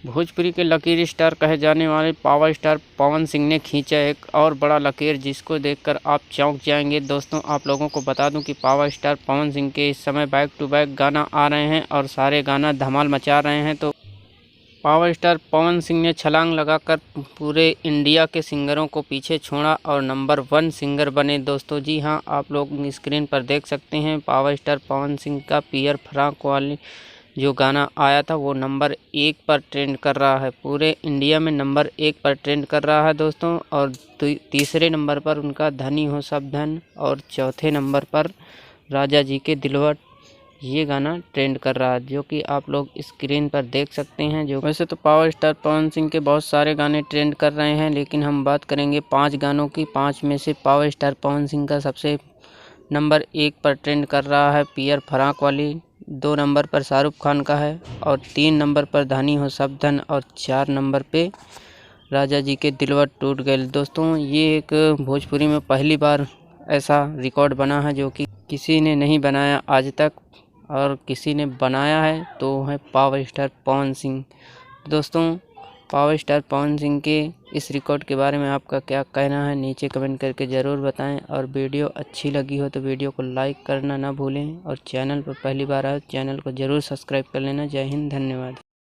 भोजपुरी के लकीर स्टार कहे जाने वाले पावर स्टार पवन सिंह ने खींचा एक और बड़ा लकीर, जिसको देखकर आप चौंक जाएंगे। दोस्तों, आप लोगों को बता दूं कि पावर स्टार पवन सिंह के इस समय बैक टू बैक गाना आ रहे हैं और सारे गाना धमाल मचा रहे हैं। तो पावर स्टार पवन सिंह ने छलांग लगाकर पूरे इंडिया के सिंगरों को पीछे छोड़ा और नंबर 1 सिंगर बने। दोस्तों जी हाँ, आप लोग स्क्रीन पर देख सकते हैं पावर स्टार पवन सिंह का पियर फ्राक वाली जो गाना आया था वो नंबर 1 पर ट्रेंड कर रहा है। पूरे इंडिया में नंबर 1 पर ट्रेंड कर रहा है दोस्तों। और तीसरे नंबर पर उनका धनी हो सब धन और चौथे नंबर पर राजा जी के दिलवा ये गाना ट्रेंड कर रहा है, जो कि आप लोग स्क्रीन पर देख सकते हैं। जो वैसे तो पावर स्टार पवन सिंह के बहुत सारे गाने ट्रेंड कर रहे हैं, लेकिन हम बात करेंगे 5 गानों की। 5 में से पावर स्टार पवन सिंह का सबसे नंबर 1 पर ट्रेंड कर रहा है पियर फ्राक वाली, 2 नंबर पर शाहरुख खान का है और 3 नंबर पर धनी हो सब धन और 4 नंबर पे राजा जी के दिलवा टूट गए। दोस्तों, ये एक भोजपुरी में पहली बार ऐसा रिकॉर्ड बना है जो कि किसी ने नहीं बनाया आज तक, और किसी ने बनाया है तो है पावर स्टार पवन सिंह। दोस्तों, पावर स्टार पवन सिंह के इस रिकॉर्ड के बारे में आपका क्या कहना है, नीचे कमेंट करके ज़रूर बताएं। और वीडियो अच्छी लगी हो तो वीडियो को लाइक करना ना भूलें और चैनल पर पहली बार आए चैनल को ज़रूर सब्सक्राइब कर लेना। जय हिंद, धन्यवाद।